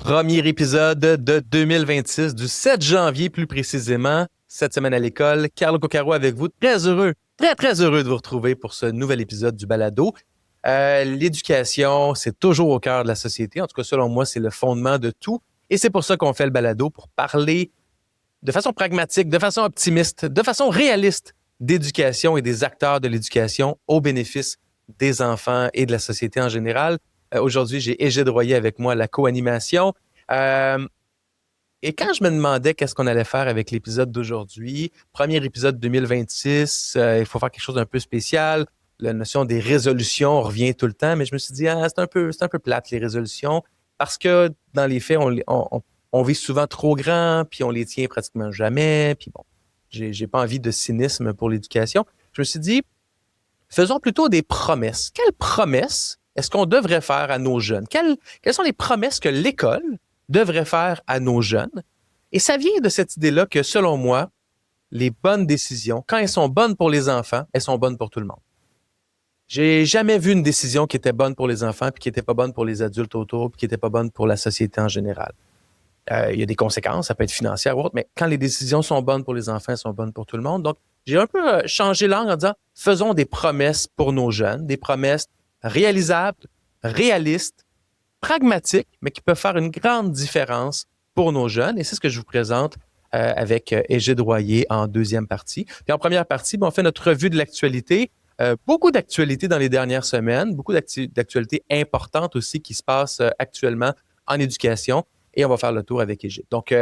Premier épisode de 2026, du 7 janvier plus précisément. Cette semaine à l'école, Carlo Coccaro avec vous. Très heureux, très heureux de vous retrouver pour ce nouvel épisode du balado. L'éducation, c'est toujours au cœur de la société. En tout cas, selon moi, c'est le fondement de tout. Et c'est pour ça qu'on fait le balado, pour parler de façon pragmatique, de façon optimiste, de façon réaliste d'éducation et des acteurs de l'éducation au bénéfice des enfants et de la société en général. Aujourd'hui, j'ai Égide Royer avec moi à la co-animation. Et quand je me demandais qu'est-ce qu'on allait faire avec l'épisode d'aujourd'hui, premier épisode 2026, il faut faire quelque chose d'un peu spécial. La notion des résolutions revient tout le temps, mais je me suis dit, c'est un peu plate, les résolutions, parce que dans les faits, on vit souvent trop grand, puis on les tient pratiquement jamais, puis bon, j'ai pas envie de cynisme pour l'éducation. Je me suis dit, faisons plutôt des promesses. Quelles promesses est-ce qu'on devrait faire à nos jeunes? Quelles sont les promesses que l'école devrait faire à nos jeunes? Et ça vient de cette idée-là que, selon moi, les bonnes décisions, quand elles sont bonnes pour les enfants, elles sont bonnes pour tout le monde. J'ai jamais vu une décision qui était bonne pour les enfants, puis qui était pas bonne pour les adultes autour, puis qui était pas bonne pour la société en général. Il y a des conséquences, ça peut être financière ou autre, mais quand les décisions sont bonnes pour les enfants, elles sont bonnes pour tout le monde. Donc, j'ai un peu changé l'angle en disant, faisons des promesses pour nos jeunes, des promesses réalisables, réalistes, pragmatiques, mais qui peuvent faire une grande différence pour nos jeunes. Et c'est ce que je vous présente avec Égide Royer en deuxième partie. Puis en première partie, on fait notre revue de l'actualité. Beaucoup d'actualités dans les dernières semaines, beaucoup d'actualités importantes aussi qui se passent actuellement en éducation. Et on va faire le tour avec Égide. Donc,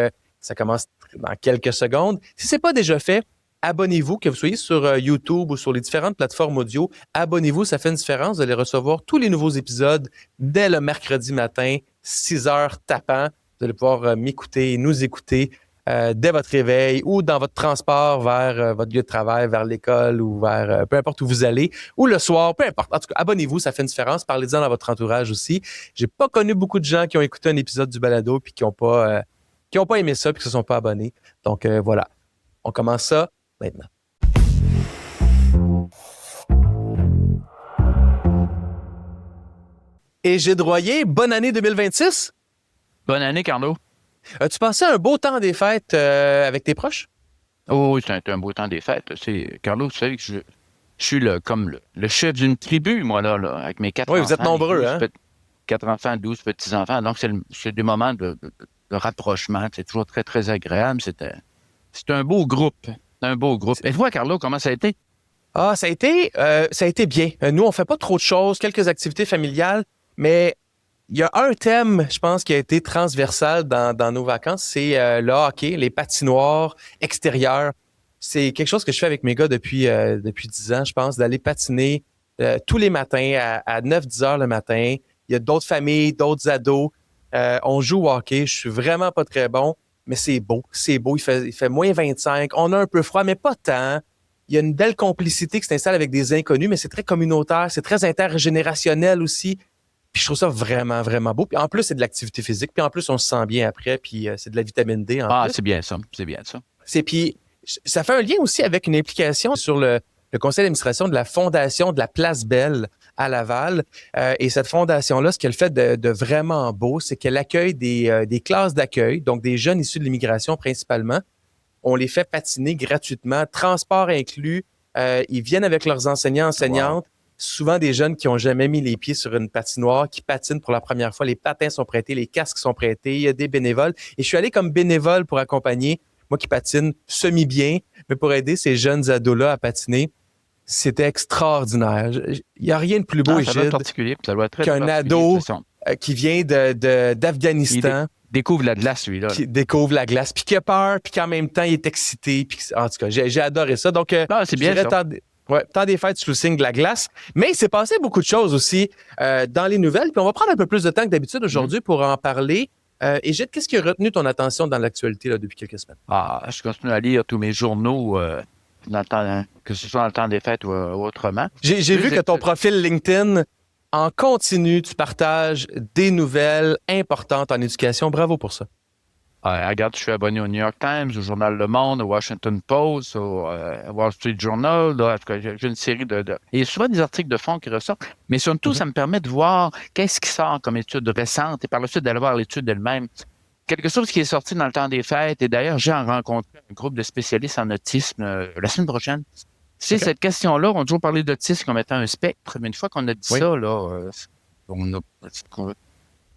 ça commence dans quelques secondes. Si ce n'est pas déjà fait, abonnez-vous, que vous soyez sur YouTube ou sur les différentes plateformes audio. Abonnez-vous, ça fait une différence. Vous allez recevoir tous les nouveaux épisodes dès le mercredi matin, 6 heures tapant. Vous allez pouvoir m'écouter, nous écouter dès votre réveil ou dans votre transport vers votre lieu de travail, vers l'école ou vers peu importe où vous allez, ou le soir, peu importe. En tout cas, abonnez-vous, ça fait une différence. Parlez-en dans votre entourage aussi. J'ai pas connu beaucoup de gens qui ont écouté un épisode du balado puis qui ont pas aimé ça puis qui se sont pas abonnés. Donc voilà, on commence ça maintenant. Égide Royer, bonne année 2026. Bonne année, Carlo. As-tu passé un beau temps des fêtes avec tes proches? Oh oui, c'est un beau temps des fêtes. Carlo, tu sais que je suis comme le chef d'une tribu, moi, là, avec mes 4 enfants. Oui, vous êtes nombreux, hein? 4 enfants, 12 petits-enfants. Donc, c'est des moments de rapprochement. C'est toujours très, très agréable. C'est un beau groupe. Un beau groupe. Et toi, Carlo, comment ça a été? Ah, ça a été bien. Nous, on fait pas trop de choses, quelques activités familiales, mais il y a un thème, je pense, qui a été transversal dans nos vacances, c'est le hockey, les patinoires extérieures. C'est quelque chose que je fais avec mes gars depuis 10 ans, je pense, d'aller patiner tous les matins à 9-10 heures le matin. Il y a d'autres familles, d'autres ados. On joue au hockey. Je suis vraiment pas très bon, mais c'est beau. C'est beau. Il fait moins 25. On a un peu froid, mais pas tant. Il y a une belle complicité qui s'installe avec des inconnus, mais c'est très communautaire. C'est très intergénérationnel aussi. Puis je trouve ça vraiment, vraiment beau. Puis en plus, c'est de l'activité physique. Puis en plus, on se sent bien après. Puis c'est de la vitamine D en plus. C'est bien ça. C'est bien ça. Puis ça fait un lien aussi avec une implication sur le conseil d'administration de la Fondation de la Place Belle à Laval. Et cette fondation-là, ce qu'elle fait de vraiment beau, c'est qu'elle accueille des classes d'accueil, donc des jeunes issus de l'immigration principalement. On les fait patiner gratuitement, transport inclus. Ils viennent avec leurs enseignants, enseignantes. Wow. Souvent des jeunes qui n'ont jamais mis les pieds sur une patinoire, qui patinent pour la première fois. Les patins sont prêtés, les casques sont prêtés, il y a des bénévoles. Et je suis allé comme bénévole pour accompagner, moi qui patine semi-bien, mais pour aider ces jeunes ados-là à patiner. C'était extraordinaire. Il n'y a rien de plus beau, Égide, qu'un ado qui vient d'Afghanistan. Il découvre la glace, lui, là. Qui découvre la glace, puis qui a peur, puis qu'en même temps, il est excité. Puis, en tout cas, j'ai adoré ça. Donc, c'est bien ça. Temps des fêtes sous le signe de la glace. Mais il s'est passé beaucoup de choses aussi dans les nouvelles. Puis on va prendre un peu plus de temps que d'habitude aujourd'hui pour en parler. Égide, qu'est-ce qui a retenu ton attention dans l'actualité là, depuis quelques semaines? Je continue à lire tous mes journaux, que ce soit dans le temps des fêtes ou autrement. J'ai vu que ton profil LinkedIn, en continu, tu partages des nouvelles importantes en éducation. Bravo pour ça. Regarde, je suis abonné au New York Times, au Journal Le Monde, au Washington Post, au Wall Street Journal. Là, en tout cas, j'ai une série de... Il y a souvent des articles de fond qui ressortent, mais surtout, ça me permet de voir qu'est-ce qui sort comme étude récente et par la suite d'aller voir l'étude elle-même. Quelque chose qui est sorti dans le temps des fêtes, et d'ailleurs, j'ai rencontré un groupe de spécialistes en autisme la semaine prochaine. C'est cette question-là, on a toujours parlé d'autisme comme étant un spectre, mais une fois qu'on a dit ça, là,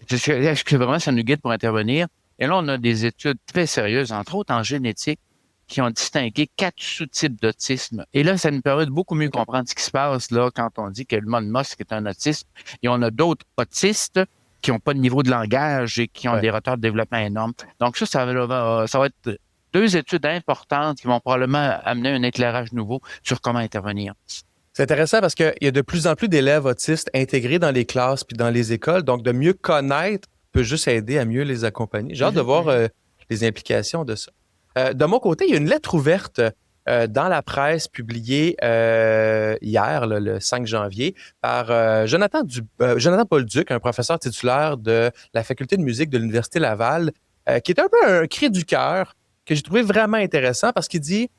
est-ce que vraiment ça nous guide pour intervenir? Et là, on a des études très sérieuses, entre autres en génétique, qui ont distingué 4 sous-types d'autisme. Et là, ça nous permet de beaucoup mieux comprendre ce qui se passe là quand on dit qu'Elon Musk est un autiste. Et on a d'autres autistes qui n'ont pas de niveau de langage et qui ont des retards de développement énormes. Donc ça va être 2 études importantes qui vont probablement amener un éclairage nouveau sur comment intervenir. C'est intéressant parce qu'il y a de plus en plus d'élèves autistes intégrés dans les classes puis dans les écoles. Donc, de mieux connaître peut juste aider à mieux les accompagner. J'ai hâte de voir les implications de ça. De mon côté, il y a une lettre ouverte dans la presse publiée hier, le 5 janvier, par Jonathan Paul-Duc, un professeur titulaire de la faculté de musique de l'Université Laval, qui est un peu un cri du cœur que j'ai trouvé vraiment intéressant parce qu'il dit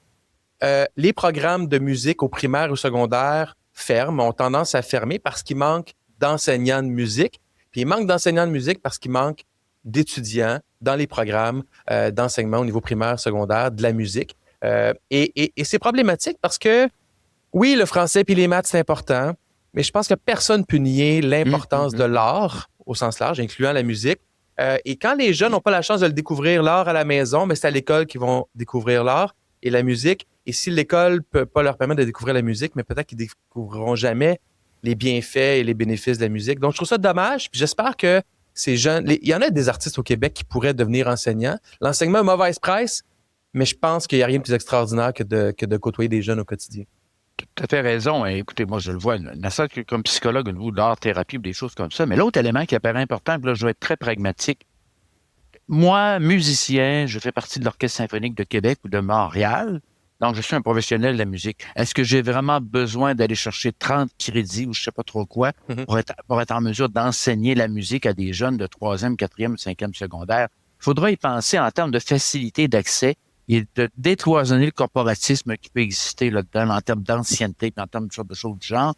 les programmes de musique au primaire ou au secondaire ont tendance à fermer parce qu'il manque d'enseignants de musique. Puis il manque d'enseignants de musique parce qu'il manque d'étudiants dans les programmes d'enseignement au niveau primaire, secondaire, de la musique. Et c'est problématique parce que, oui, le français puis les maths, c'est important, mais je pense que personne ne peut nier l'importance de l'art au sens large, incluant la musique. Et quand les jeunes n'ont pas la chance de le découvrir, l'art à la maison, mais c'est à l'école qu'ils vont découvrir l'art et la musique. Et si l'école ne peut pas leur permettre de découvrir la musique, mais peut-être qu'ils ne découvriront jamais les bienfaits et les bénéfices de la musique. Donc, je trouve ça dommage. Puis j'espère que ces jeunes... Il y en a des artistes au Québec qui pourraient devenir enseignants. L'enseignement a mauvaise presse, mais je pense qu'il n'y a rien de plus extraordinaire que de côtoyer des jeunes au quotidien. Tu as fait raison. Et écoutez, moi, je le vois, comme psychologue au niveau de l'art-thérapie ou des choses comme ça. Mais l'autre élément qui apparaît important, puis là, je vais être très pragmatique. Moi, musicien, je fais partie de l'Orchestre symphonique de Québec ou de Montréal. Donc, je suis un professionnel de la musique. Est-ce que j'ai vraiment besoin d'aller chercher 30 crédits ou je sais pas trop quoi pour être en mesure d'enseigner la musique à des jeunes de 3e, 4e, 5e secondaire? Il faudra y penser en termes de facilité d'accès et de décloisonner le corporatisme qui peut exister là-dedans en termes d'ancienneté et en termes de choses du genre.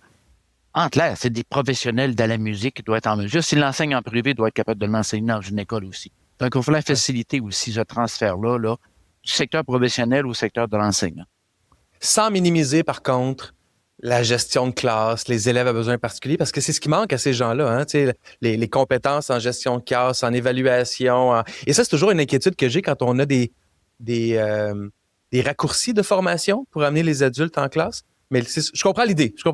En clair, c'est des professionnels de la musique qui doivent être en mesure. S'ils l'enseignent en privé, ils doivent être capables de l'enseigner dans une école aussi. Donc, il faut la faciliter aussi ce transfert-là, du secteur professionnel au secteur de l'enseignement. Sans minimiser, par contre, la gestion de classe, les élèves à besoins particuliers, parce que c'est ce qui manque à ces gens-là, hein, les compétences en gestion de classe, en évaluation. Et ça, c'est toujours une inquiétude que j'ai quand on a des raccourcis de formation pour amener les adultes en classe. Mais je comprends l'idée. Puis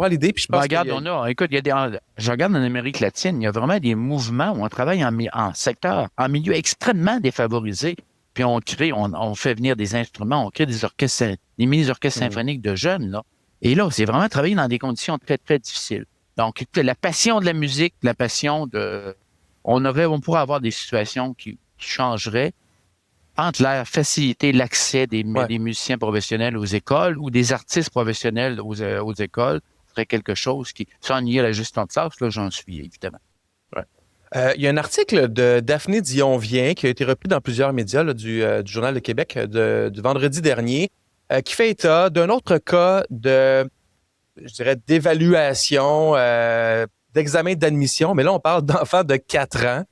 je pense regarde, je regarde en Amérique latine, il y a vraiment des mouvements où on travaille en milieu extrêmement défavorisé. Puis on fait venir des instruments, on crée des mini-orchestres symphoniques de jeunes, là. Et là, c'est vraiment travailler dans des conditions très, très difficiles. Donc, la passion de la musique, on pourrait avoir des situations qui changeraient entre faciliter l'accès des musiciens professionnels aux écoles ou des artistes professionnels aux écoles, serait quelque chose qui, sans nier la gestion de classe, là, j'en suis, évidemment. Il y a un article de Daphné Dion-Vien qui a été repris dans plusieurs médias du Journal de Québec du vendredi dernier, qui fait état d'un autre cas d'évaluation, d'examen d'admission. Mais là, on parle d'enfants de 4 ans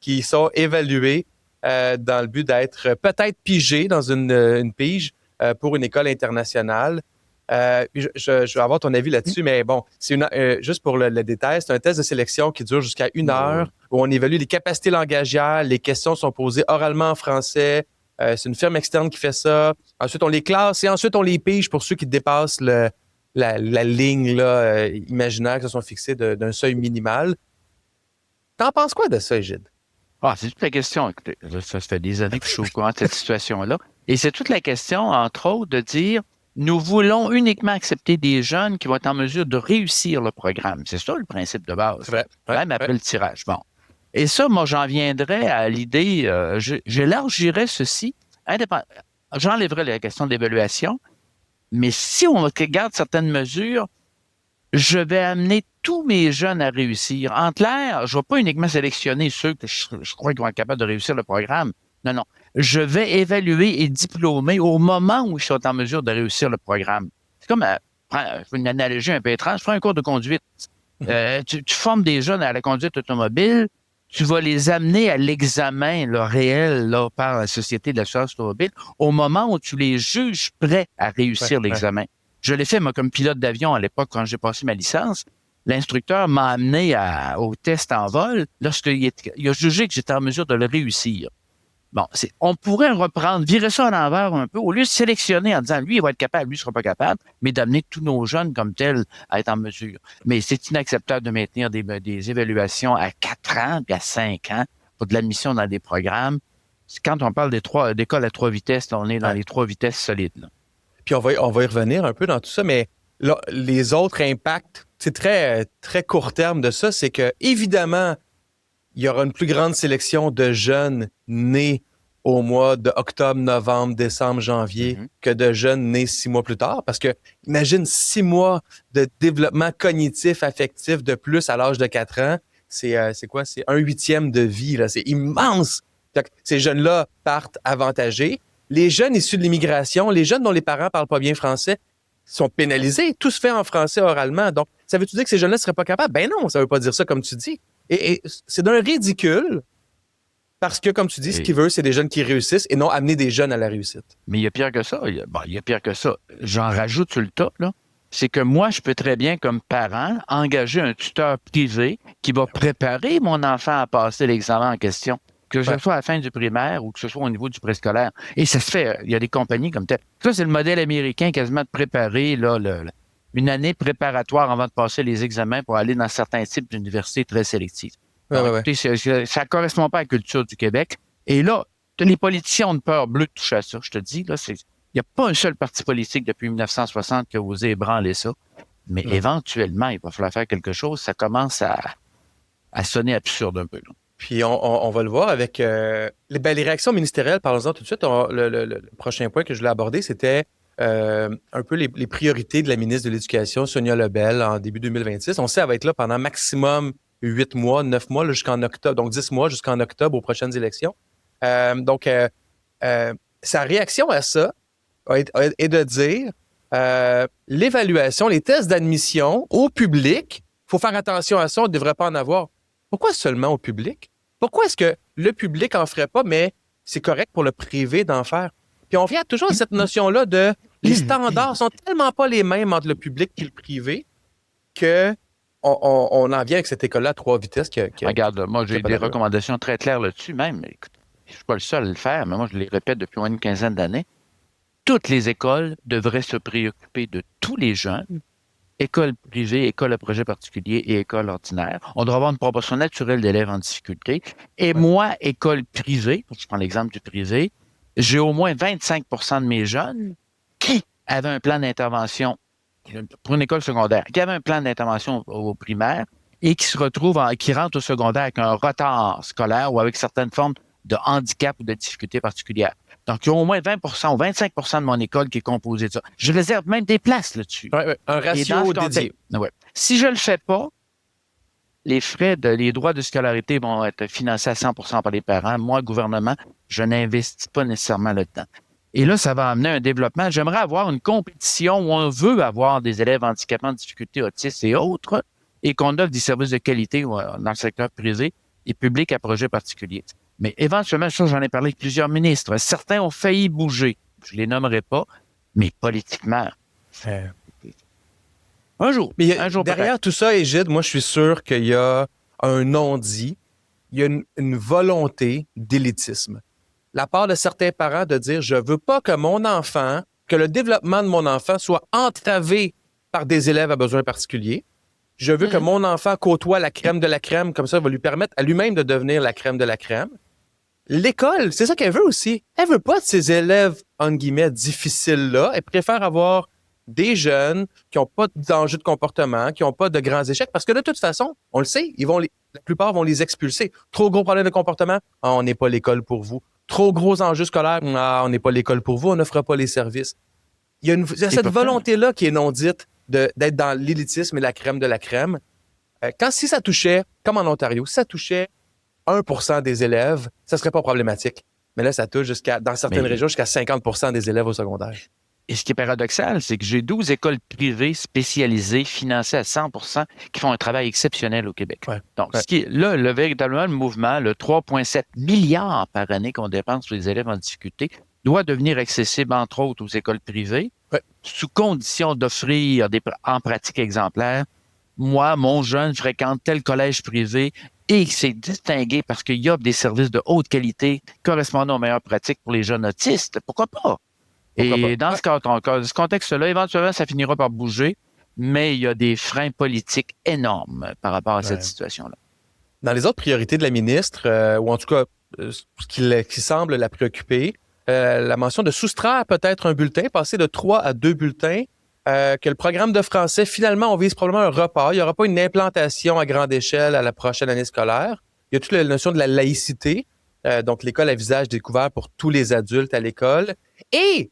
qui sont évalués dans le but d'être peut-être pigés dans une pige pour une école internationale. Je vais avoir ton avis là-dessus, mais bon, c'est juste pour le détail, c'est un test de sélection qui dure jusqu'à 1 heure, où on évalue les capacités langagières, les questions sont posées oralement en français, c'est une firme externe qui fait ça, ensuite on les classe et ensuite on les pige pour ceux qui dépassent la ligne là, imaginaire qui se sont fixés d'un seuil minimal. T'en penses quoi de ça, Égide? C'est toute la question. Écoutez, ça fait des années que je suis au courant de cette situation-là. Et c'est toute la question, entre autres, de dire nous voulons uniquement accepter des jeunes qui vont être en mesure de réussir le programme. C'est ça le principe de base. C'est vrai. Même après le tirage. Bon. Et ça, moi, j'en viendrais à l'idée, j'élargirais ceci, j'enlèverais la question de l'évaluation, mais si on regarde certaines mesures, je vais amener tous mes jeunes à réussir. En clair, je ne vais pas uniquement sélectionner ceux que je crois qu'ils vont être capables de réussir le programme. Non, non. Je vais évaluer et diplômer au moment où ils sont en mesure de réussir le programme. C'est comme, je fais une analogie un peu étrange, prends un cours de conduite. Tu formes des jeunes à la conduite automobile, tu vas les amener à l'examen là, réel là, par la Société de l'assurance automobile au moment où tu les juges prêts à réussir l'examen. Je l'ai fait, moi, comme pilote d'avion à l'époque, quand j'ai passé ma licence. L'instructeur m'a amené au test en vol lorsqu'il a jugé que j'étais en mesure de le réussir. Bon, on pourrait reprendre, virer ça à l'envers un peu, au lieu de sélectionner en disant, lui, il va être capable, lui, il sera pas capable, mais d'amener tous nos jeunes comme tels à être en mesure. Mais c'est inacceptable de maintenir des évaluations à 4 ans puis à 5 ans pour de l'admission dans des programmes. Quand on parle d'écoles à 3 vitesses, là, on est dans les 3 vitesses solides. Là. Puis on va y revenir un peu dans tout ça, mais là, les autres impacts, c'est très, très court terme de ça, c'est que, évidemment, il y aura une plus grande sélection de jeunes nés au mois de octobre, novembre, décembre, janvier que de jeunes nés 6 mois plus tard. Parce que, imagine 6 mois de développement cognitif, affectif de plus à l'âge de 4 ans. C'est quoi? C'est 1/8 de vie, là. C'est immense. Donc, ces jeunes-là partent avantagés. Les jeunes issus de l'immigration, les jeunes dont les parents parlent pas bien français, sont pénalisés. Tout se fait en français oralement. Donc, ça veut-tu dire que ces jeunes-là ne seraient pas capables? Ben non, ça veut pas dire ça comme tu dis. Et c'est d'un ridicule parce que, comme tu dis, ce qu'il veut, c'est des jeunes qui réussissent et non amener des jeunes à la réussite. Mais il y a pire que ça. Il y a pire que ça. J'en rajoute sur le tas, là. C'est que moi, je peux très bien, comme parent, engager un tuteur privé qui va préparer mon enfant à passer l'examen en question. Que ce soit à la fin du primaire ou que ce soit au niveau du préscolaire. Et ça se fait. Il y a des compagnies comme telles. Ça, c'est le modèle américain quasiment de préparer là, une année préparatoire avant de passer les examens pour aller dans certains types d'universités très sélectives. Écoutez, ça ne correspond pas à la culture du Québec. Et là, les politiciens ont une peur bleue de toucher à ça. Je te dis, là, il n'y a pas un seul parti politique depuis 1960 qui a osé ébranler ça. Mais éventuellement, il va falloir faire quelque chose. Ça commence à sonner absurde un peu. Là. Puis on va le voir avec les réactions ministérielles. Parlons-en tout de suite. Le prochain point que je voulais aborder, c'était un peu les priorités de la ministre de l'Éducation, Sonia Lebel, en début 2026. On sait qu'elle va être là pendant maximum 8 mois, 9 mois, là, jusqu'en octobre. Donc 10 mois jusqu'en octobre aux prochaines élections. Donc, sa réaction à ça est de dire l'évaluation, les tests d'admission au public, il faut faire attention à ça, on ne devrait pas en avoir. Pourquoi seulement au public? Pourquoi est-ce que le public en ferait pas, mais c'est correct pour le privé d'en faire? Puis on vient toujours à cette notion-là de les standards sont tellement pas les mêmes entre le public et le privé que on en vient avec cette école-là à 3 vitesses. Regarde, moi, j'ai des recommandations très claires là-dessus même. Écoute, je suis pas le seul à le faire, mais moi, je les répète depuis moins d'une quinzaine d'années. Toutes les écoles devraient se préoccuper de tous les jeunes, écoles privées, écoles à projet particulier et écoles ordinaires. On doit avoir une proportion naturelle d'élèves en difficulté. Et moi, école privée, je prends l'exemple du privé, j'ai au moins 25 % de mes jeunes qui avaient un plan d'intervention pour une école secondaire, qui avaient un plan d'intervention au primaire et qui se retrouvent, qui rentrent au secondaire avec un retard scolaire ou avec certaines formes de handicap ou de difficultés particulières. Donc, il y a au moins 20 % ou 25 % de mon école qui est composée de ça. Je réserve même des places là-dessus. Un ratio dédié. Si je le fais pas, les droits de scolarité vont être financés à 100 % par les parents. Moi, gouvernement, je n'investis pas nécessairement là-dedans. Et là, ça va amener un développement. J'aimerais avoir une compétition où on veut avoir des élèves handicapés en difficulté, autistes et autres, et qu'on offre des services de qualité dans le secteur privé et public à projet particulier. Mais éventuellement, ça, j'en ai parlé avec plusieurs ministres. Certains ont failli bouger. Je ne les nommerai pas, mais politiquement. Un jour. Mais derrière peut-être. Tout ça, Égide, moi, je suis sûr qu'il y a un non-dit. Il y a une volonté d'élitisme. La part de certains parents de dire, je veux pas que mon enfant, que le développement de mon enfant soit entravé par des élèves à besoins particuliers. Je veux que mon enfant côtoie la crème de la crème, comme ça, ça va lui permettre à lui-même de devenir la crème de la crème. L'école, c'est ça qu'elle veut aussi. Elle veut pas de ces élèves, entre guillemets, difficiles-là. Elle préfère avoir des jeunes qui n'ont pas d'enjeux de comportement, qui n'ont pas de grands échecs, parce que de toute façon, on le sait, la plupart vont les expulser. Trop gros problème de comportement, on n'est pas l'école pour vous. Trop gros enjeux scolaires, on n'est pas l'école pour vous, on n'offre pas les services. Il y a cette volonté-là qui est non dite d'être dans l'élitisme et la crème de la crème. Si ça touchait, comme en Ontario, si ça touchait 1 % des élèves, ça serait pas problématique. Mais là, ça touche dans certaines régions jusqu'à 50% des élèves au secondaire. Et ce qui est paradoxal, c'est que j'ai 12 écoles privées spécialisées, financées à 100%, qui font un travail exceptionnel au Québec. Ouais. Donc, ce qui est là, véritablement, le mouvement, le 3,7 milliards par année qu'on dépense pour les élèves en difficulté, doit devenir accessible, entre autres, aux écoles privées, sous condition d'offrir en pratique exemplaire. Moi, mon jeune fréquente tel collège privé et s'est distingué parce qu'il y a des services de haute qualité correspondant aux meilleures pratiques pour les jeunes autistes. Pourquoi pas? Et dans ce contexte-là, éventuellement, ça finira par bouger, mais il y a des freins politiques énormes par rapport à cette situation-là. Dans les autres priorités de la ministre, ou en tout cas, ce qui semble la préoccuper, la mention de soustraire peut-être un bulletin, passer de 3 à 2 bulletins, que le programme de français, finalement, on vise probablement un report. Il n'y aura pas une implantation à grande échelle à la prochaine année scolaire. Il y a toute la notion de la laïcité, donc l'école à visage découvert pour tous les adultes à l'école. Et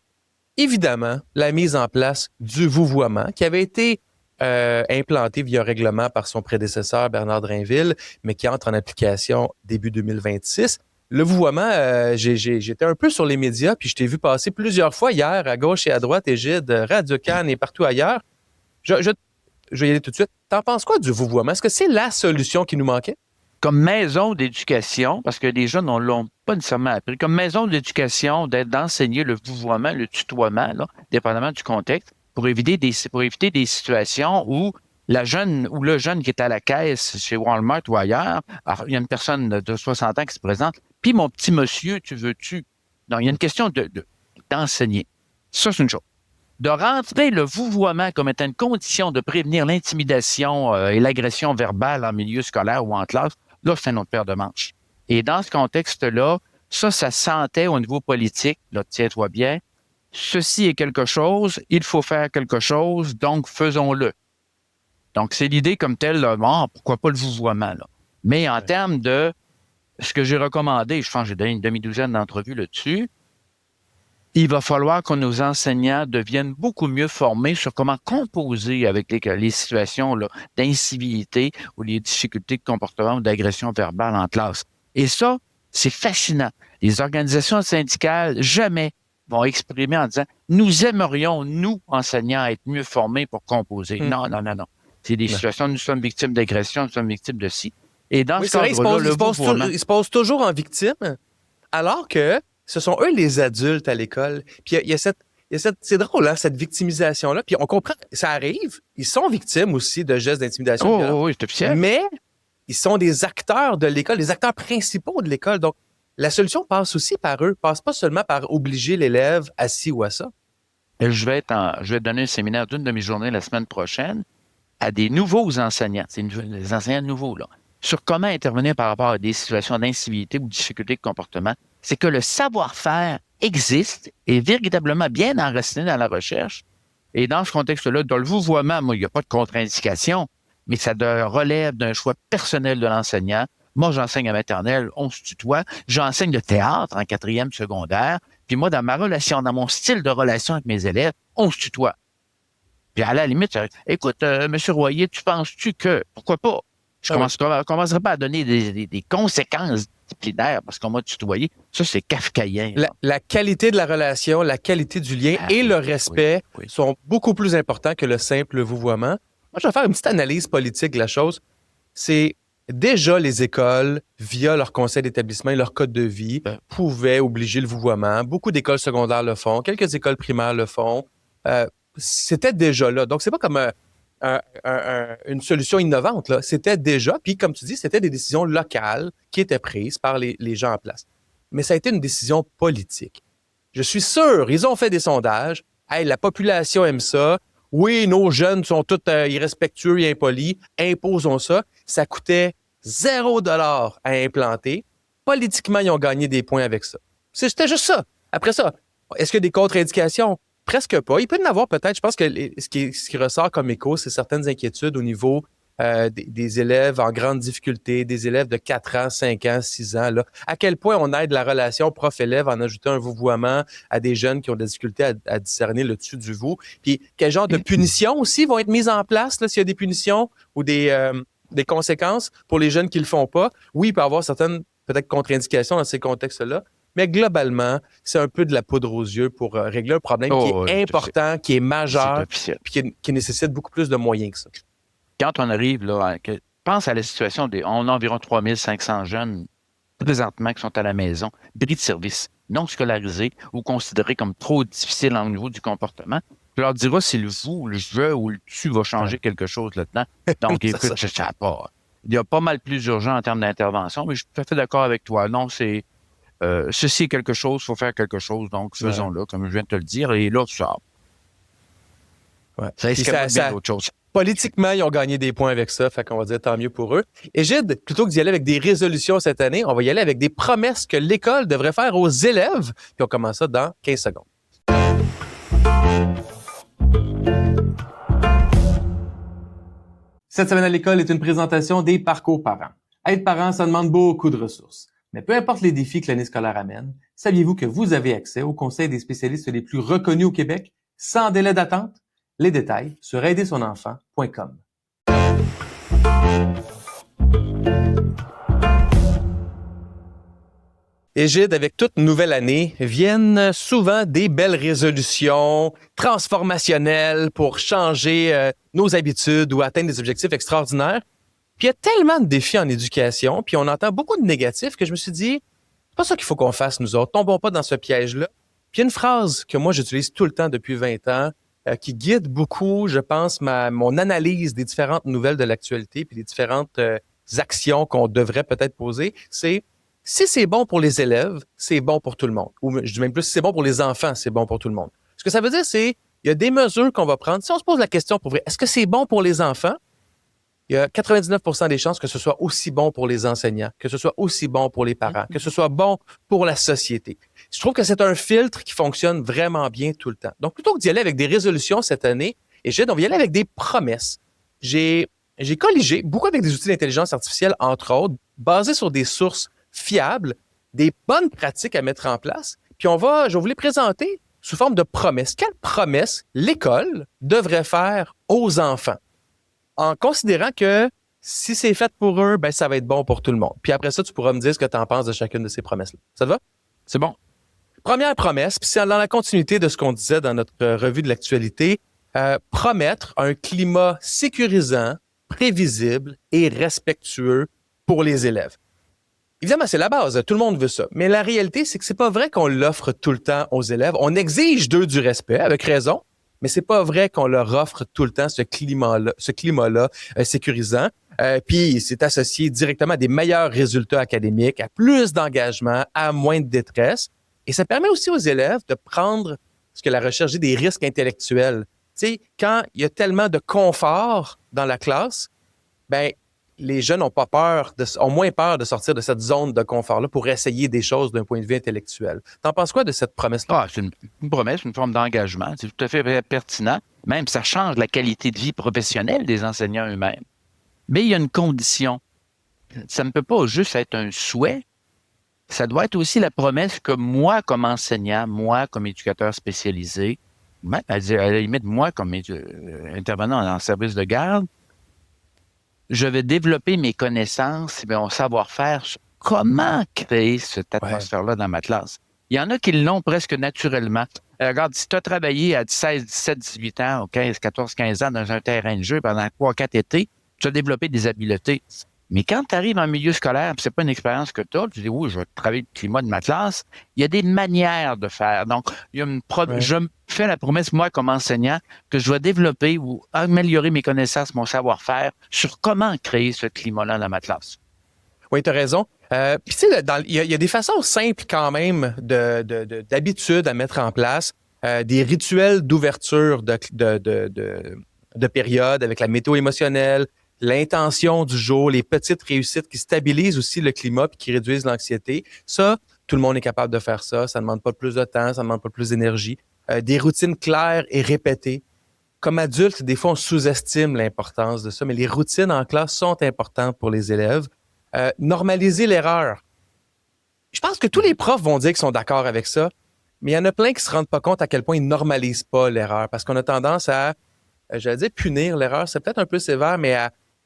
évidemment, la mise en place du vouvoiement qui avait été implanté via règlement par son prédécesseur Bernard Drinville, mais qui entre en application début 2026. Le vouvoiement, j'étais un peu sur les médias, puis je t'ai vu passer plusieurs fois hier, à gauche et à droite, Égide, Radio-Can et partout ailleurs. Je vais y aller tout de suite. T'en penses quoi du vouvoiement? Est-ce que c'est la solution qui nous manquait? Comme maison d'éducation, parce que les jeunes ne l'ont pas nécessairement appris, comme maison d'éducation, d'enseigner le vouvoiement, le tutoiement, là, dépendamment du contexte, pour éviter des situations où la jeune ou le jeune qui est à la caisse chez Walmart ou ailleurs, alors, il y a une personne de 60 ans qui se présente, puis mon petit monsieur, tu veux-tu? Non, il y a une question d'enseigner. Ça, c'est une chose. De rentrer le vouvoiement comme étant une condition de prévenir l'intimidation et l'agression verbale en milieu scolaire ou en classe, là, c'est un autre paire de manches. Et dans ce contexte-là, ça sentait au niveau politique, là, tiens-toi bien, ceci est quelque chose, il faut faire quelque chose, donc faisons-le. Donc, c'est l'idée comme telle, là, bon, pourquoi pas le vouvoiement, là. Mais en termes de ce que j'ai recommandé, je pense que j'ai donné une demi-douzaine d'entrevues là-dessus, il va falloir que nos enseignants deviennent beaucoup mieux formés sur comment composer avec les situations là, d'incivilité ou les difficultés de comportement ou d'agression verbale en classe. Et ça, c'est fascinant. Les organisations syndicales, jamais vont exprimer en disant « Nous aimerions, nous, enseignants, être mieux formés pour composer. » Non. C'est des situations, nous sommes victimes d'agression, nous sommes victimes de ci. Et dans ce cadre-là, ils se posent toujours en victime, alors que ce sont eux les adultes à l'école. Puis il y a cette c'est drôle, hein, cette victimisation-là. Puis on comprend, ça arrive, ils sont victimes aussi de gestes d'intimidation. Oui, c'est officiel. Mais ils sont des acteurs de l'école, des acteurs principaux de l'école. Donc, la solution passe aussi par eux, passe pas seulement par obliger l'élève à ci ou à ça. Je vais donner un séminaire d'une demi-journée la semaine prochaine à des nouveaux enseignants, c'est des enseignants nouveaux, là, sur comment intervenir par rapport à des situations d'incivilité ou de difficulté de comportement. C'est que le savoir-faire existe, est véritablement bien enraciné dans la recherche. Et dans ce contexte-là, dans le vouvoiement, moi, il n'y a pas de contre-indication, mais ça relève d'un choix personnel de l'enseignant. Moi, j'enseigne à maternelle, on se tutoie. J'enseigne le théâtre en 4e secondaire. Puis moi, dans ma relation, dans mon style de relation avec mes élèves, on se tutoie. Puis à la limite, écoute, Monsieur Royer, tu penses-tu que, pourquoi pas? Je commencerai pas à donner des conséquences disciplinaires parce qu'on m'a tutoyé. Ça, c'est kafkaïen. La qualité de la relation, la qualité du lien et le respect sont beaucoup plus importants que le simple vouvoiement. Moi, je vais faire une petite analyse politique de la chose. C'est déjà les écoles, via leur conseil d'établissement et leur code de vie, pouvaient obliger le vouvoiement. Beaucoup d'écoles secondaires le font. Quelques écoles primaires le font. C'était déjà là. Donc, c'est pas comme une solution innovante, là. C'était déjà, puis comme tu dis, c'était des décisions locales qui étaient prises par les gens en place. Mais ça a été une décision politique. Je suis sûr, ils ont fait des sondages. Hey, la population aime ça. Oui, nos jeunes sont tous irrespectueux et impolis. Imposons ça. Ça coûtait $0 à implanter. Politiquement, ils ont gagné des points avec ça. C'était juste ça. Après ça, est-ce qu'il y a des contre-indications? Presque pas. Il peut y en avoir peut-être. Je pense que ce qui ressort comme écho, c'est certaines inquiétudes au niveau des élèves en grande difficulté, des élèves de 4 ans, 5 ans, 6 ans. Là. À quel point on aide la relation prof-élève en ajoutant un vouvoiement à des jeunes qui ont des difficultés à discerner le dessus du vous. Puis quel genre de punitions aussi vont être mises en place là, s'il y a des punitions ou des conséquences pour les jeunes qui le font pas. Oui, il peut y avoir certaines peut-être contre-indications dans ces contextes-là. Mais globalement, c'est un peu de la poudre aux yeux pour régler un problème qui est important, qui est majeur, puis qui nécessite beaucoup plus de moyens que ça. Quand on arrive là, pense à la situation on a environ 3500 jeunes présentement qui sont à la maison, bris de service, non scolarisés ou considérés comme trop difficiles au niveau du comportement. Je leur dirai si le vous, le je ou le tu va changer quelque chose là-dedans. Donc, écoute, je sais pas. Il y a pas mal plus urgent en termes d'intervention, mais je suis tout à fait d'accord avec toi. Non, c'est ceci est quelque chose, il faut faire quelque chose, donc faisons-le, comme je viens de te le dire, et là, tu sors. Ouais. Ça risque bien d'autres choses. Politiquement, ils ont gagné des points avec ça, fait qu'on va dire tant mieux pour eux. Et Gide, plutôt que d'y aller avec des résolutions cette année, on va y aller avec des promesses que l'école devrait faire aux élèves. Puis on commence ça dans 15 secondes. Cette semaine à l'école est une présentation des parcours parents. Être parent, ça demande beaucoup de ressources. Mais peu importe les défis que l'année scolaire amène, saviez-vous que vous avez accès au conseil des spécialistes les plus reconnus au Québec, sans délai d'attente? Les détails sur aidersonenfant.com. Et Gide, avec toute nouvelle année, viennent souvent des belles résolutions transformationnelles pour changer nos habitudes ou atteindre des objectifs extraordinaires. Puis il y a tellement de défis en éducation, puis on entend beaucoup de négatifs que je me suis dit, c'est pas ça qu'il faut qu'on fasse nous autres, tombons pas dans ce piège-là. Puis il y a une phrase que moi j'utilise tout le temps depuis 20 ans, qui guide beaucoup, je pense, mon analyse des différentes nouvelles de l'actualité puis des différentes actions qu'on devrait peut-être poser, c'est si c'est bon pour les élèves, c'est bon pour tout le monde. Ou je dis même plus, si c'est bon pour les enfants, c'est bon pour tout le monde. Ce que ça veut dire, c'est il y a des mesures qu'on va prendre. Si on se pose la question pour vrai, est-ce que c'est bon pour les enfants? Il y a 99% des chances que ce soit aussi bon pour les enseignants, que ce soit aussi bon pour les parents, que ce soit bon pour la société. Je trouve que c'est un filtre qui fonctionne vraiment bien tout le temps. Donc, plutôt que d'y aller avec des résolutions cette année, on va y aller avec des promesses. J'ai colligé beaucoup avec des outils d'intelligence artificielle, entre autres, basés sur des sources fiables, des bonnes pratiques à mettre en place. Puis je vais vous les présenter sous forme de promesses. Quelles promesses l'école devrait faire aux enfants? En considérant que si c'est fait pour eux, ben ça va être bon pour tout le monde. Puis après ça, tu pourras me dire ce que tu en penses de chacune de ces promesses-là. Ça te va? C'est bon. Première promesse, puis c'est dans la continuité de ce qu'on disait dans notre revue de l'actualité, promettre un climat sécurisant, prévisible et respectueux pour les élèves. Évidemment, c'est la base. Tout le monde veut ça. Mais la réalité, c'est que c'est pas vrai qu'on l'offre tout le temps aux élèves. On exige d'eux du respect, avec raison, mais c'est pas vrai qu'on leur offre tout le temps ce climat-là sécurisant. Puis c'est associé directement à des meilleurs résultats académiques, à plus d'engagement, à moins de détresse. Et ça permet aussi aux élèves de prendre ce que la recherche dit des risques intellectuels. Tu sais, quand il y a tellement de confort dans la classe, ben les jeunes ont moins peur de sortir de cette zone de confort-là pour essayer des choses d'un point de vue intellectuel. T'en penses quoi de cette promesse-là? C'est une promesse, une forme d'engagement. C'est tout à fait pertinent. Même, ça change la qualité de vie professionnelle des enseignants eux-mêmes. Mais il y a une condition. Ça ne peut pas juste être un souhait. Ça doit être aussi la promesse que moi, comme enseignant, moi, comme éducateur spécialisé, à la limite, moi, comme intervenant en service de garde, je vais développer mes connaissances et mon savoir-faire sur comment créer cette atmosphère-là dans ma classe. Il y en a qui l'ont presque naturellement. Regarde, si tu as travaillé à 16, 17, 18 ans, ou 15, 14, 15 ans dans un terrain de jeu pendant 3, 4 étés, tu as développé des habiletés. Mais quand tu arrives en milieu scolaire, puis c'est pas une expérience que tu as, tu dis, oui, je vais travailler le climat de ma classe, il y a des manières de faire. Donc, je me fais la promesse, moi, comme enseignant, que je vais développer ou améliorer mes connaissances, mon savoir-faire sur comment créer ce climat-là dans ma classe. Oui, tu as raison. Puis tu sais, il y a des façons simples quand même d'habitudes à mettre en place, des rituels d'ouverture de période avec la météo émotionnelle, l'intention du jour, les petites réussites qui stabilisent aussi le climat puis qui réduisent l'anxiété. Ça, tout le monde est capable de faire ça. Ça ne demande pas plus de temps, ça ne demande pas plus d'énergie. Des routines claires et répétées. Comme adulte, des fois, on sous-estime l'importance de ça, mais les routines en classe sont importantes pour les élèves. Normaliser l'erreur. Je pense que tous les profs vont dire qu'ils sont d'accord avec ça, mais il y en a plein qui se rendent pas compte à quel point ils normalisent pas l'erreur parce qu'on a tendance à, j'allais dire punir l'erreur, c'est peut-être un peu sévère, mais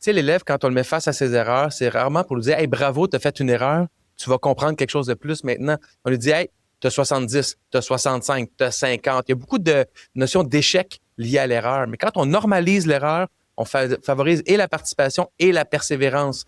tu sais, l'élève, quand on le met face à ses erreurs, c'est rarement pour lui dire « Hey, bravo, t'as fait une erreur ». tu vas comprendre quelque chose de plus maintenant. On lui dit, hey, tu as 70, tu as 65, tu as 50. Il y a beaucoup de notions d'échec liées à l'erreur. Mais quand on normalise l'erreur, on favorise et la participation et la persévérance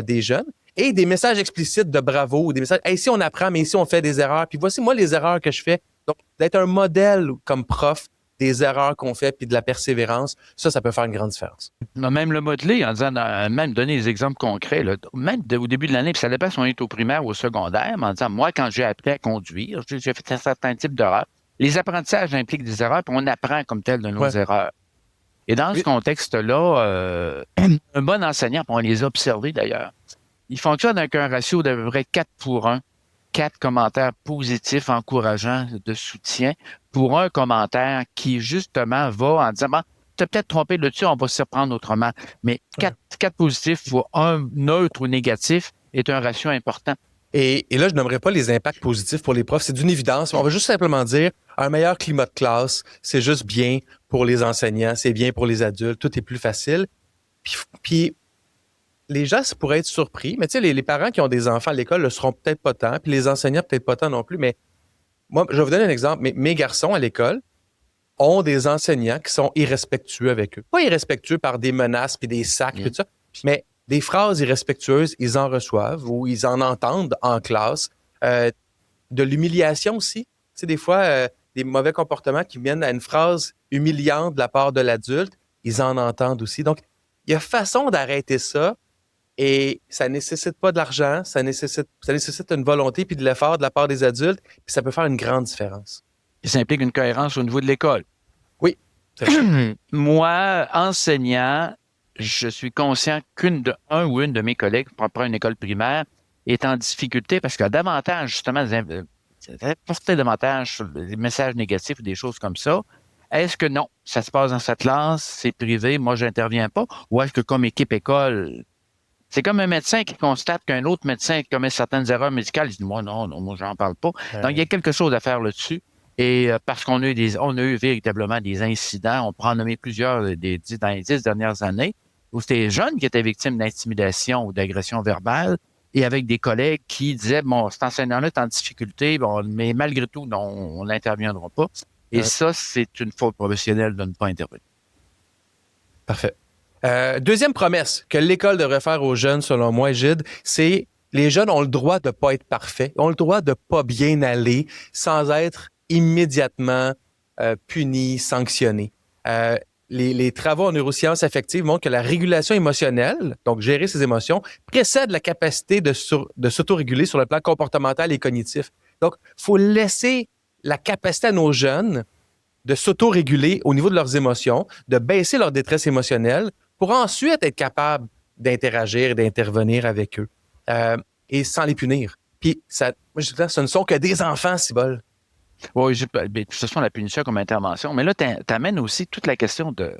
des jeunes. Et des messages explicites de bravo, ou des messages, hey, ici on apprend, mais ici on fait des erreurs. Puis voici moi les erreurs que je fais. Donc, d'être un modèle comme prof des erreurs qu'on fait puis de la persévérance, ça peut faire une grande différence. Même le modeler en disant, même donner des exemples concrets, là, même au début de l'année, puis ça dépend si on est au primaire ou au secondaire, mais en disant, moi, quand j'ai appris à conduire, j'ai fait un certain type d'erreurs. Les apprentissages impliquent des erreurs, puis on apprend comme tel de nos erreurs. Et dans ce contexte-là, un bon enseignant, puis on les a observés d'ailleurs, il fonctionne avec un ratio d'à peu près 4:1. 4 commentaires positifs, encourageants, de soutien, pour un commentaire qui, justement, va en disant, bon, tu as peut-être trompé là-dessus, on va s'y reprendre autrement. Mais 4 positifs pour un neutre ou négatif est un ratio important. Et là, je n'aimerais pas les impacts positifs pour les profs. C'est d'une évidence. On va juste simplement dire, un meilleur climat de classe, c'est juste bien pour les enseignants, c'est bien pour les adultes, tout est plus facile. Puis les gens, ça pourrait être surpris, mais tu sais, les parents qui ont des enfants à l'école le seront peut-être pas tant, puis les enseignants peut-être pas tant non plus, mais moi, je vais vous donner un exemple. Mes garçons à l'école ont des enseignants qui sont irrespectueux avec eux. Pas irrespectueux par des menaces puis des sacs et tout ça, mais des phrases irrespectueuses, ils en reçoivent ou ils en entendent en classe. De l'humiliation aussi. Tu sais, des fois, des mauvais comportements qui viennent à une phrase humiliante de la part de l'adulte, ils en entendent aussi. Donc, il y a façon d'arrêter ça. Et ça nécessite pas de l'argent, ça nécessite une volonté puis de l'effort de la part des adultes, puis ça peut faire une grande différence. Et ça implique une cohérence au niveau de l'école. Oui. Moi, enseignant, je suis conscient un ou une de mes collègues, pour une école primaire, est en difficulté parce qu'il y a davantage, justement, porter davantage sur des messages négatifs ou des choses comme ça. Est-ce que non, ça se passe dans sa classe, c'est privé, moi, j'interviens pas, ou est-ce que comme équipe école, c'est comme un médecin qui constate qu'un autre médecin commet certaines erreurs médicales. Il dit, moi, non, moi, j'en parle pas. Donc, il y a quelque chose à faire là-dessus. Et parce qu'on a eu véritablement des incidents, on pourra en nommer plusieurs dans les 10 dernières années, où c'était des jeunes qui étaient victimes d'intimidation ou d'agression verbale, et avec des collègues qui disaient, bon, cet enseignant-là est en difficulté, bon, mais malgré tout, non, on n'interviendra pas. Et ça, c'est une faute professionnelle de ne pas intervenir. Parfait. Deuxième promesse que l'école devrait faire aux jeunes, selon moi, Gide, c'est les jeunes ont le droit de ne pas être parfaits, ont le droit de ne pas bien aller sans être immédiatement punis, sanctionnés. Les travaux en neurosciences affectives montrent que la régulation émotionnelle, donc gérer ses émotions, précède la capacité de s'autoréguler sur le plan comportemental et cognitif. Donc, il faut laisser la capacité à nos jeunes de s'autoréguler au niveau de leurs émotions, de baisser leur détresse émotionnelle pour ensuite être capable d'interagir et d'intervenir avec eux et sans les punir. Puis, moi, je dis, ce ne sont que des enfants, Cybole. Oui, de toute façon, la punition comme intervention. Mais là, tu amènes aussi toute la question de...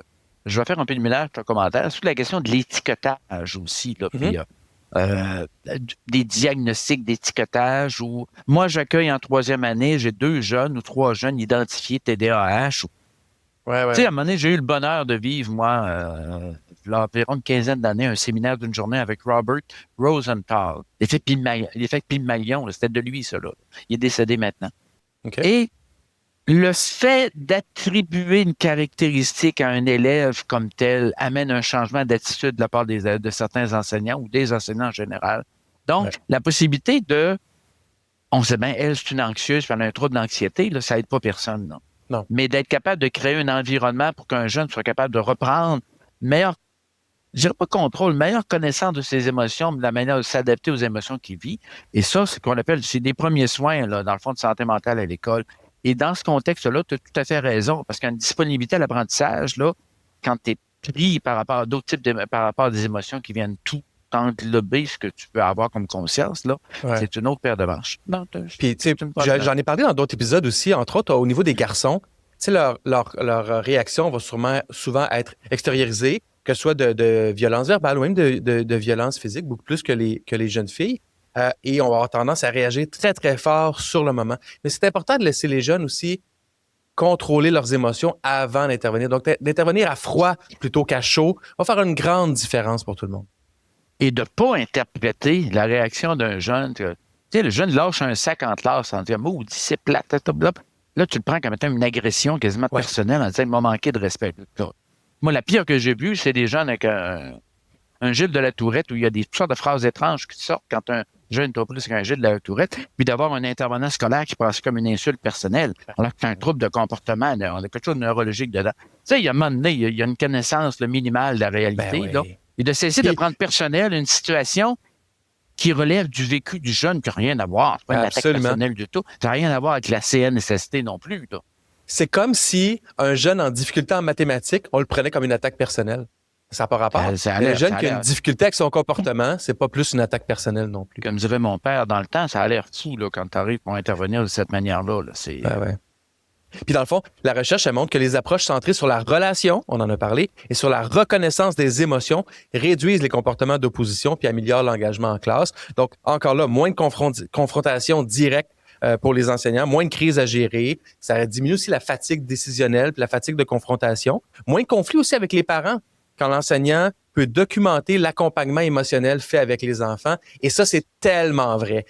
Je vais faire un peu de mélange sur le commentaire. Toute la question de l'étiquetage aussi. Là, puis, des diagnostics d'étiquetage où... Moi, j'accueille en 3e année, j'ai 2 jeunes ou 3 jeunes identifiés TDAH. Ouais. Tu sais, à un moment donné, j'ai eu le bonheur de vivre, moi, il y a environ une quinzaine d'années, un séminaire d'une journée avec Robert Rosenthal. L'effet Pygmalion, c'était de lui, ça. Là. Il est décédé maintenant. Okay. Et le fait d'attribuer une caractéristique à un élève comme tel amène un changement d'attitude de la part de certains enseignants ou des enseignants en général. Donc, la possibilité on sait bien, elle, c'est une anxieuse, puis elle a un trouble d'anxiété, là, ça aide pas personne, non. Mais d'être capable de créer un environnement pour qu'un jeune soit capable de reprendre meilleur meilleure connaissance de ses émotions, de la manière de s'adapter aux émotions qu'il vit. Et ça, c'est ce qu'on appelle, c'est des premiers soins, là, dans le fond, de santé mentale à l'école. Et dans ce contexte-là, tu as tout à fait raison, parce qu'il y a une disponibilité à l'apprentissage, là, quand tu es pris par rapport à d'autres types par rapport à des émotions qui viennent tout englober ce que tu peux avoir comme conscience, là, c'est une autre paire de manches. Puis, tu sais, j'en ai parlé dans d'autres épisodes aussi, entre autres, au niveau des garçons. Tu sais, leur réaction va souvent être extériorisée, que ce soit de violence verbale ou même de violence physique, beaucoup plus que les jeunes filles. Et on va avoir tendance à réagir très, très fort sur le moment. Mais c'est important de laisser les jeunes aussi contrôler leurs émotions avant d'intervenir. Donc, d'intervenir à froid plutôt qu'à chaud va faire une grande différence pour tout le monde. Et de ne pas interpréter la réaction d'un jeune. Tu sais, le jeune lâche un sac en classe en disant « Maudit, c'est plate. » Là, tu le prends comme étant une agression quasiment personnelle en disant « Il m'a manqué de respect. » Moi, la pire que j'ai vue, c'est des jeunes avec un Gilles de la Tourette où il y a des toutes sortes de phrases étranges qui sortent quand un jeune est plus qu'un Gilles de la Tourette, puis d'avoir un intervenant scolaire qui passe comme une insulte personnelle, alors que c'est un trouble de comportement, on a quelque chose de neurologique dedans. Tu sais, il y a un moment donné, il y a une connaissance minimale de la réalité, là, et de cesser de prendre personnel une situation qui relève du vécu du jeune qui n'a rien à voir. C'est pas une attaque personnelle du tout. Ça n'a rien à voir avec la CNSST non plus, là. C'est comme si un jeune en difficulté en mathématiques, on le prenait comme une attaque personnelle. Ça n'a pas rapport. Un jeune qui a une difficulté avec son comportement, c'est pas plus une attaque personnelle non plus. Comme dirait mon père dans le temps, ça a l'air fou là, quand tu arrives pour intervenir de cette manière-là. Là. C'est... Ouais. Puis dans le fond, la recherche elle montre que les approches centrées sur la relation, on en a parlé, et sur la reconnaissance des émotions réduisent les comportements d'opposition puis améliorent l'engagement en classe. Donc, encore là, moins de confrontation directe pour les enseignants, moins de crises à gérer. Ça diminue aussi la fatigue décisionnelle puis la fatigue de confrontation. Moins de conflits aussi avec les parents quand l'enseignant peut documenter l'accompagnement émotionnel fait avec les enfants. Et ça, c'est tellement vrai.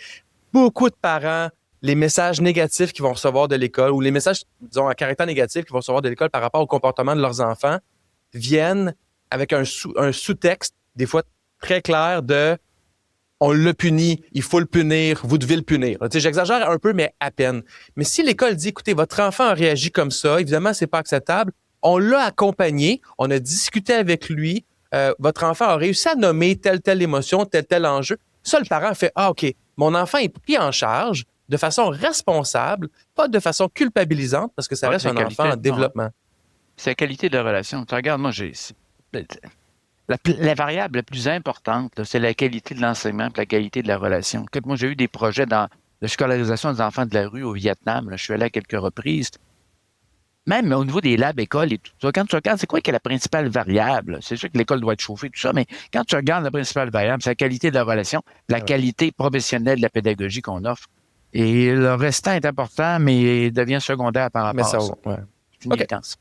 Beaucoup de parents, les messages négatifs qu'ils vont recevoir de l'école ou les messages, disons, à caractère négatif qu'ils vont recevoir de l'école par rapport au comportement de leurs enfants viennent avec un sous-texte, des fois très clair de « on le punit, il faut le punir, vous devez le punir ». Tu sais, j'exagère un peu, mais à peine. Mais si l'école dit « écoutez, votre enfant a réagi comme ça, évidemment, c'est pas acceptable », on l'a accompagné, on a discuté avec lui, votre enfant a réussi à nommer telle émotion, tel enjeu. Ça, le parent fait « ah, OK, mon enfant est pris en charge », de façon responsable, pas de façon culpabilisante, parce que ça reste un enfant en développement. C'est la qualité de la relation. Tu regardes, moi, la variable la plus importante, là, c'est la qualité de l'enseignement et la qualité de la relation. Écoute, moi, j'ai eu des projets de scolarisation des enfants de la rue au Vietnam. Là, je suis allé à quelques reprises. Même au niveau des labs, écoles et tout ça, quand tu regardes, c'est quoi qui est la principale variable? C'est sûr que l'école doit être chauffée, tout ça, mais quand tu regardes la principale variable, c'est la qualité de la relation, la qualité professionnelle de la pédagogie qu'on offre. Et le restant est important, mais devient secondaire par rapport à ça. Ouais. C'est une évidence.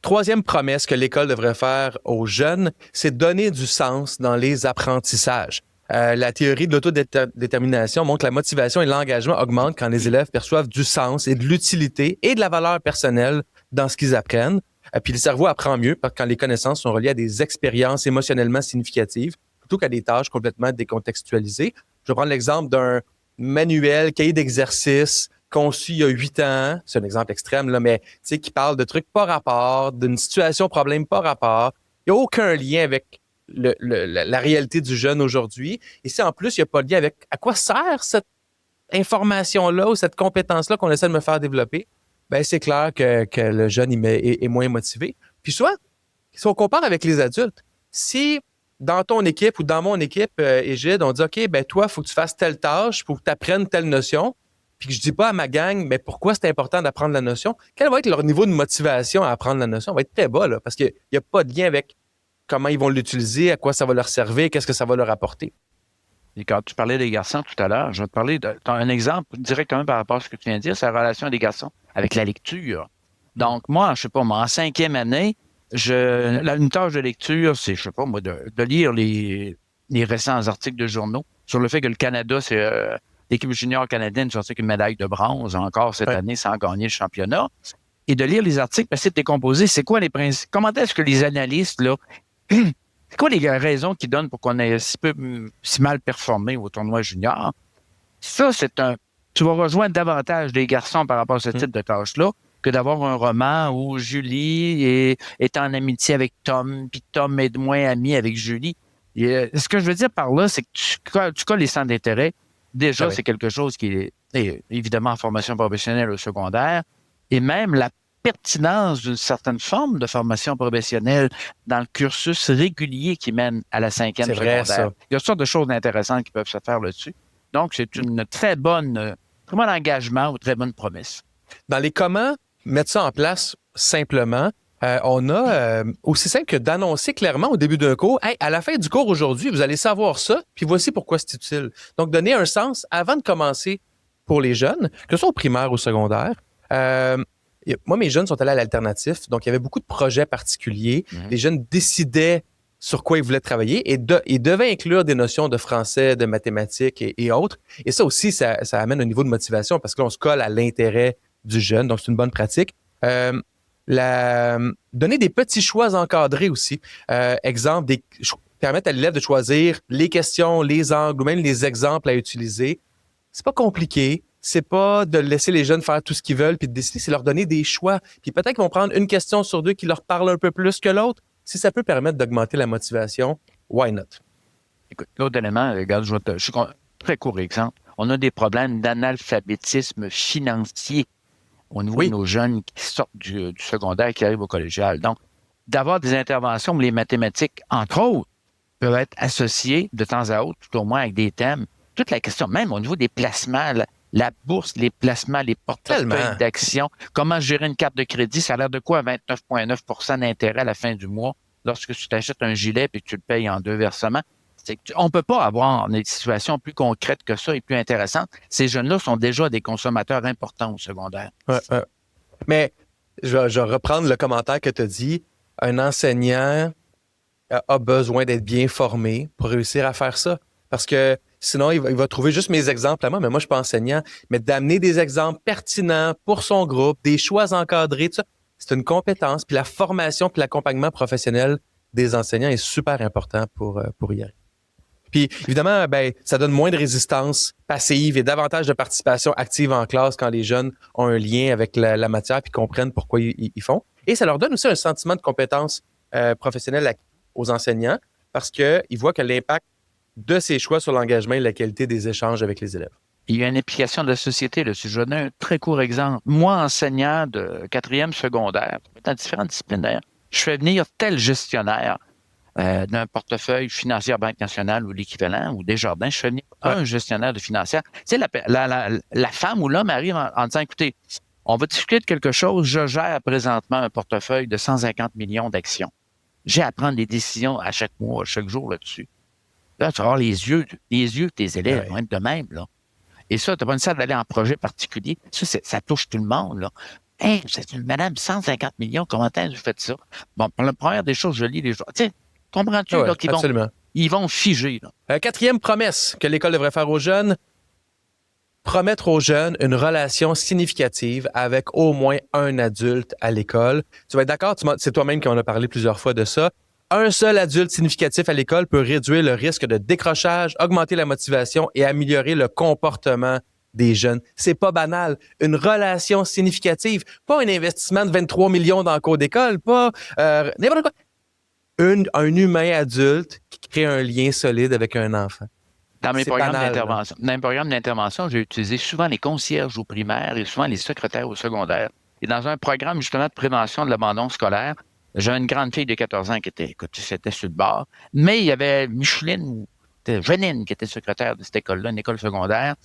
Troisième promesse que l'école devrait faire aux jeunes, c'est donner du sens dans les apprentissages. La théorie de l'autodétermination montre que la motivation et l'engagement augmentent quand les élèves perçoivent du sens et de l'utilité et de la valeur personnelle dans ce qu'ils apprennent. Puis le cerveau apprend mieux quand les connaissances sont reliées à des expériences émotionnellement significatives plutôt qu'à des tâches complètement décontextualisées. Je vais prendre l'exemple d'un manuel, cahier d'exercice conçu il y a 8 ans. C'est un exemple extrême, là, mais qui parle de trucs pas rapport, d'une situation problème pas rapport. Il n'y a aucun lien avec la réalité du jeune aujourd'hui. Et si en plus, il n'y a pas de lien avec à quoi sert cette information-là ou cette compétence-là qu'on essaie de me faire développer, ben c'est clair que le jeune est moins motivé. Puis soit, si on compare avec les adultes, si dans ton équipe ou dans mon équipe, Égide, on dit « OK, ben toi, il faut que tu fasses telle tâche pour que tu apprennes telle notion », puis que je dis pas à ma gang, mais pourquoi c'est important d'apprendre la notion, quel va être leur niveau de motivation à apprendre la notion? Ça va être très bas, là, parce qu'il n'y a pas de lien avec comment ils vont l'utiliser, à quoi ça va leur servir, qu'est-ce que ça va leur apporter. Et quand tu parlais des garçons tout à l'heure, je vais te parler d'un exemple directement par rapport à ce que tu viens de dire, c'est la relation des garçons avec la lecture. Donc, moi, je sais pas, en 5e année, une tâche de lecture, c'est, je sais pas, moi, de lire les récents articles de journaux sur le fait que le Canada, c'est l'équipe junior canadienne sorti avec une médaille de bronze encore cette année sans gagner le championnat. Et de lire les articles, essayer de décomposer, c'est quoi les principes, comment est-ce que les analystes, là, c'est quoi les raisons qui donnent pour qu'on ait si mal performé au tournoi junior? Ça, tu vas rejoindre davantage des garçons par rapport à ce type de tâche-là que d'avoir un roman où Julie est en amitié avec Tom, puis Tom est moins ami avec Julie. Et, ce que je veux dire par là, c'est que tu colles les centres d'intérêt. Déjà, c'est quelque chose qui est évidemment en formation professionnelle au secondaire, et même la pertinence d'une certaine forme de formation professionnelle dans le cursus régulier qui mène à la 5e secondaire. Ça. Il y a toutes sortes de choses intéressantes qui peuvent se faire là-dessus. Donc, c'est une très bon engagement ou très bonne promesse. Dans les comment mettre ça en place simplement, on a aussi simple que d'annoncer clairement au début d'un cours, hey, à la fin du cours aujourd'hui, vous allez savoir ça, puis voici pourquoi c'est utile. Donc, donner un sens avant de commencer pour les jeunes, que ce soit au primaire ou au secondaire. Moi, mes jeunes sont allés à l'alternatif, donc il y avait beaucoup de projets particuliers. Les jeunes décidaient sur quoi il voulait travailler et il devait inclure des notions de français, de mathématiques et autres. Et ça aussi, ça amène un niveau de motivation parce que là, on se colle à l'intérêt du jeune, donc c'est une bonne pratique. Donner des petits choix encadrés aussi. Exemple, permettre à l'élève de choisir les questions, les angles ou même les exemples à utiliser. C'est pas compliqué. C'est pas de laisser les jeunes faire tout ce qu'ils veulent puis de décider, c'est leur donner des choix. Puis peut-être qu'ils vont prendre une question sur deux qui leur parle un peu plus que l'autre. Si ça peut permettre d'augmenter la motivation, why not? Écoute, l'autre élément, regarde, très court exemple. On a des problèmes d'analphabétisme financier au niveau de nos jeunes qui sortent du secondaire, qui arrivent au collégial. Donc, d'avoir des interventions où les mathématiques, entre autres, peuvent être associées de temps à autre, tout au moins avec des thèmes. Toute la question, même au niveau des placements, la bourse, les placements, les portefeuilles d'actions, comment gérer une carte de crédit, ça a l'air de quoi 29,9 % d'intérêt à la fin du mois lorsque tu t'achètes un gilet et que tu le payes en 2 versements. On ne peut pas avoir des situations plus concrètes que ça et plus intéressantes. Ces jeunes-là sont déjà des consommateurs importants au secondaire. Mais je vais reprendre le commentaire que tu as dit. Un enseignant a besoin d'être bien formé pour réussir à faire ça. Parce que sinon, il va trouver juste mes exemples à moi, mais moi, je ne suis pas enseignant. Mais d'amener des exemples pertinents pour son groupe, des choix encadrés, tout ça, c'est une compétence. Puis la formation puis l'accompagnement professionnel des enseignants est super important pour y arriver. Puis évidemment, ça donne moins de résistance passive et davantage de participation active en classe quand les jeunes ont un lien avec la matière puis comprennent pourquoi ils font. Et ça leur donne aussi un sentiment de compétence professionnelle aux enseignants parce qu'ils voient que l'impact de ces choix sur l'engagement et la qualité des échanges avec les élèves. Il y a une implication de la société. Là. Je donne un très court exemple. Moi, enseignant de 4e secondaire, dans différentes disciplines, je fais venir tel gestionnaire d'un portefeuille financière Banque nationale ou l'équivalent, ou Desjardins, je fais venir un gestionnaire de financière. Tu sais, la femme ou l'homme arrive en disant, écoutez, on va discuter de quelque chose, je gère présentement un portefeuille de 150 millions d'actions. J'ai à prendre des décisions à chaque mois, à chaque jour là-dessus. Là, tu vas avoir les yeux de tes élèves, même de même, là. Et ça, tu n'as pas nécessaire d'aller en projet particulier. Ça touche tout le monde, là. Hey, c'est une madame 150 millions, comment est-ce que vous faites ça? Bon, pour la première des choses, je lis les gens. Tu sais, comprends-tu, là, qu'ils vont figer, là? 4e promesse que l'école devrait faire aux jeunes, promettre aux jeunes une relation significative avec au moins un adulte à l'école. Tu vas être d'accord, c'est toi-même qui en as parlé plusieurs fois de ça. Un seul adulte significatif à l'école peut réduire le risque de décrochage, augmenter la motivation et améliorer le comportement des jeunes. C'est pas banal. Une relation significative, pas un investissement de 23 millions dans le cours d'école, pas n'importe quoi. Un humain adulte qui crée un lien solide avec un enfant. Dans mes programmes d'intervention, j'ai utilisé souvent les concierges au primaire et souvent les secrétaires au secondaire. Et dans un programme justement de prévention de l'abandon scolaire, j'avais une grande fille de 14 ans qui était sur le bord, mais il y avait Janine qui était secrétaire de cette école-là, une école secondaire.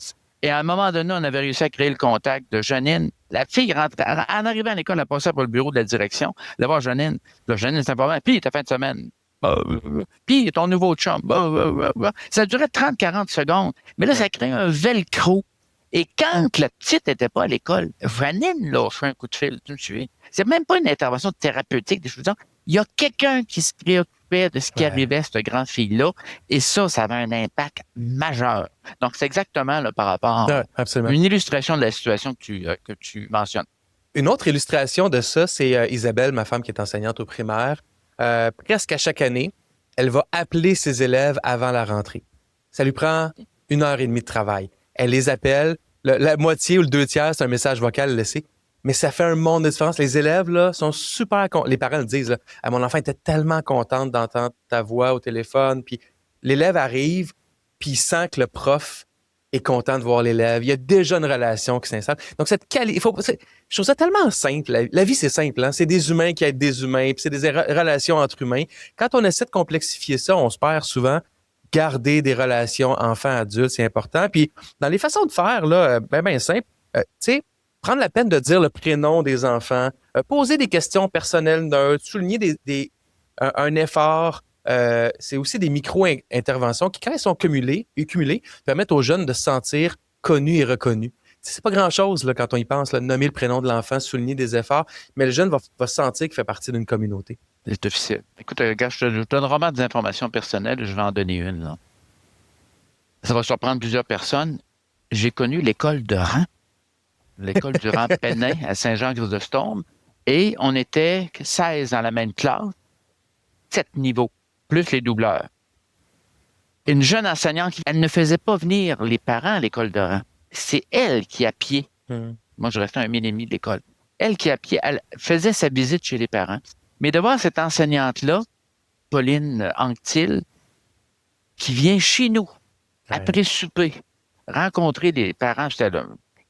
Et à un moment donné, on avait réussi à créer le contact de Janine. La fille rentrait, en arrivant à l'école, elle passait pour le bureau de la direction, d'avoir Janine. Là, Janine, c'est important. Puis, ta fin de semaine. Puis, ton nouveau chum. Ça durait 30-40 secondes. Mais là, ça crée un velcro. Et quand la petite n'était pas à l'école, Janine lâchait un coup de fil. Tu me suis. C'est même pas une intervention thérapeutique, des choses comme ça. Il y a quelqu'un qui se préoccupait de ce qui arrivait à cette grande fille-là. Et ça avait un impact majeur. Donc, c'est exactement là, par rapport à une illustration de la situation que tu mentionnes. Une autre illustration de ça, c'est Isabelle, ma femme qui est enseignante au primaire. Presque à chaque année, elle va appeler ses élèves avant la rentrée. Ça lui prend 1h30 de travail. Elle les appelle. La moitié ou le 2/3, c'est un message vocal laissé. Mais ça fait un monde de différence. Les élèves, là, sont super contents. Les parents le disent, là, mon enfant était tellement contente d'entendre ta voix au téléphone. Puis l'élève arrive, puis il sent que le prof est content de voir l'élève. Il y a déjà une relation qui s'installe. Donc, je trouve ça tellement simple. La vie, c'est simple. Hein? C'est des humains qui aident des humains, puis c'est des relations entre humains. Quand on essaie de complexifier ça, on se perd souvent. Garder des relations enfants-adultes, c'est important. Puis, dans les façons de faire, là, ben simple, tu sais, prendre la peine de dire le prénom des enfants, poser des questions personnelles neutres, souligner un effort. C'est aussi des micro-interventions qui, quand elles sont cumulées, permettent aux jeunes de se sentir connus et reconnus. C'est pas grand-chose là, quand on y pense, là, nommer le prénom de l'enfant, souligner des efforts, mais le jeune va sentir qu'il fait partie d'une communauté. C'est officiel. Écoute, gars, je te donne vraiment des informations personnelles, je vais en donner une, là. Ça va surprendre plusieurs personnes. J'ai connu l'école de rang, l'école du rang Pennin à Saint-Jean-Chrysostome, et on était 16 dans la même classe, 7 niveaux, plus les doubleurs. Une jeune enseignante, elle ne faisait pas venir les parents à l'école de rang. C'est elle qui, à pied, moi je restais à 1 mille et demi de l'école, elle qui, à pied, elle faisait sa visite chez les parents. Mais de voir cette enseignante-là, Pauline Anctil, qui vient chez nous, après souper, rencontrer les parents, c'était là,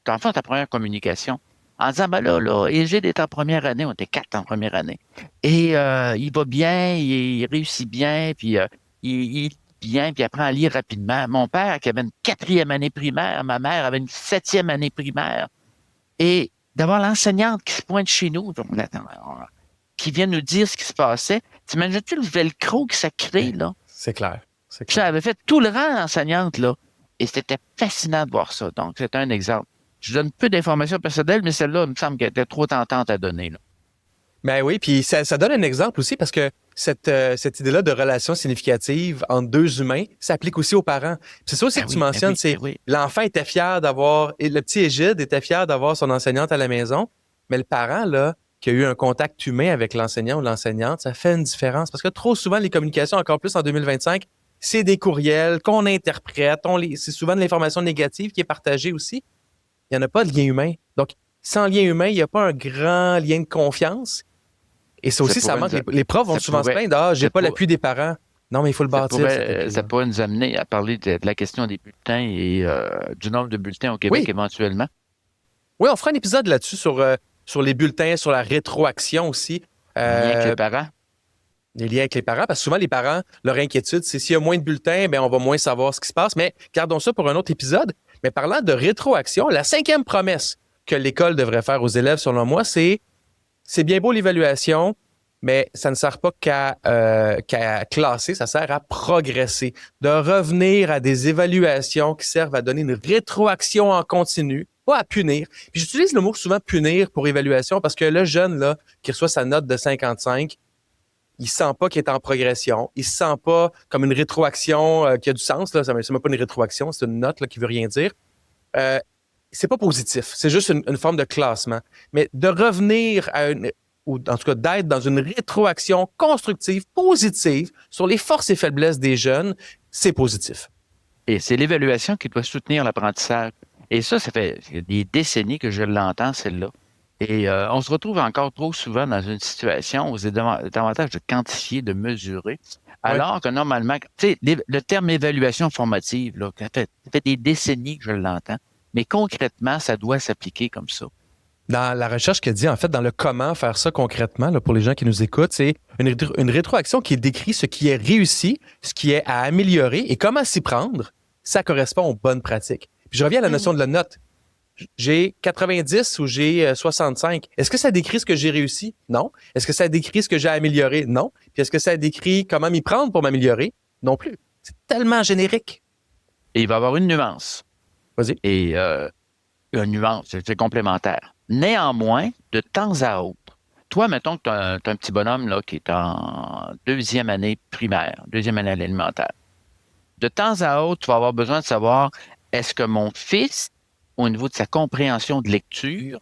en fait ta première communication, en disant, ben là, Égide est en première année, on était 4 en première année, et il va bien, il réussit bien, puis il bien, puis apprend à lire rapidement. Mon père, qui avait une 4e année primaire, ma mère avait une 7e année primaire, et d'avoir l'enseignante qui se pointe chez nous, qui vient nous dire ce qui se passait, t'imagines-tu le velcro que ça crée, là? C'est clair. Ça avait fait tout le rang, l'enseignante, là. Et c'était fascinant de voir ça. Donc, c'est un exemple. Je donne peu d'informations personnelles, mais celle-là, il me semble qu'elle était trop tentante à donner, là. Ben oui, puis ça donne un exemple aussi parce que cette idée-là de relation significative entre deux humains s'applique aussi aux parents. Puis c'est ça aussi que tu mentionnes, c'est l'enfant était fier d'avoir, et le petit Égide était fier d'avoir son enseignante à la maison, mais le parent, là, qui a eu un contact humain avec l'enseignant ou l'enseignante, ça fait une différence parce que trop souvent, les communications, encore plus en 2025, c'est des courriels qu'on interprète, c'est souvent de l'information négative qui est partagée aussi. Il n'y en a pas de lien humain. Donc, sans lien humain, il n'y a pas un grand lien de confiance. Et ça aussi, ça manque. Les profs vont souvent se plaindre, j'ai pas l'appui des parents. Non, mais il faut le bâtir. Ça pourrait nous amener à parler de la question des bulletins et du nombre de bulletins au Québec éventuellement. Oui, on fera un épisode là-dessus sur les bulletins, sur la rétroaction aussi. Les liens avec les parents. Les liens avec les parents, parce que souvent, les parents, leur inquiétude, c'est s'il y a moins de bulletins, bien, on va moins savoir ce qui se passe. Mais gardons ça pour un autre épisode. Mais parlant de rétroaction, la 5e promesse que l'école devrait faire aux élèves, selon moi, c'est bien beau l'évaluation, mais ça ne sert pas qu'à classer, ça sert à progresser. De revenir à des évaluations qui servent à donner une rétroaction en continu, pas à punir. Puis j'utilise le mot souvent punir pour évaluation parce que le jeune là, qui reçoit sa note de 55, il ne sent pas qu'il est en progression. Il ne se sent pas comme une rétroaction qui a du sens. Là. C'est même pas une rétroaction, c'est une note là, qui ne veut rien dire. C'est pas positif. C'est juste une forme de classement. Mais de revenir ou en tout cas d'être dans une rétroaction constructive, positive, sur les forces et faiblesses des jeunes, c'est positif. Et c'est l'évaluation qui doit soutenir l'apprentissage. Et ça fait des décennies que je l'entends, celle-là. Et on se retrouve encore trop souvent dans une situation où c'est davantage de quantifier, de mesurer, alors que normalement, tu sais, le terme évaluation formative, là, ça fait des décennies que je l'entends, mais concrètement, ça doit s'appliquer comme ça. Dans la recherche qui dit, en fait, dans le comment faire ça concrètement, là, pour les gens qui nous écoutent, c'est une rétroaction qui décrit ce qui est réussi, ce qui est à améliorer et comment s'y prendre, ça correspond aux bonnes pratiques. Puis je reviens à la notion de la note. J'ai 90 ou j'ai 65. Est-ce que ça décrit ce que j'ai réussi? Non. Est-ce que ça décrit ce que j'ai amélioré? Non. Puis est-ce que ça décrit comment m'y prendre pour m'améliorer? Non plus. C'est tellement générique. Et il va y avoir une nuance. Vas-y. Et une nuance, c'est complémentaire. Néanmoins, de temps à autre, toi, mettons que tu as un petit bonhomme là, qui est en 2e année primaire, 2e année alimentaire. De temps à autre, tu vas avoir besoin de savoir, est-ce que mon fils, au niveau de sa compréhension de lecture,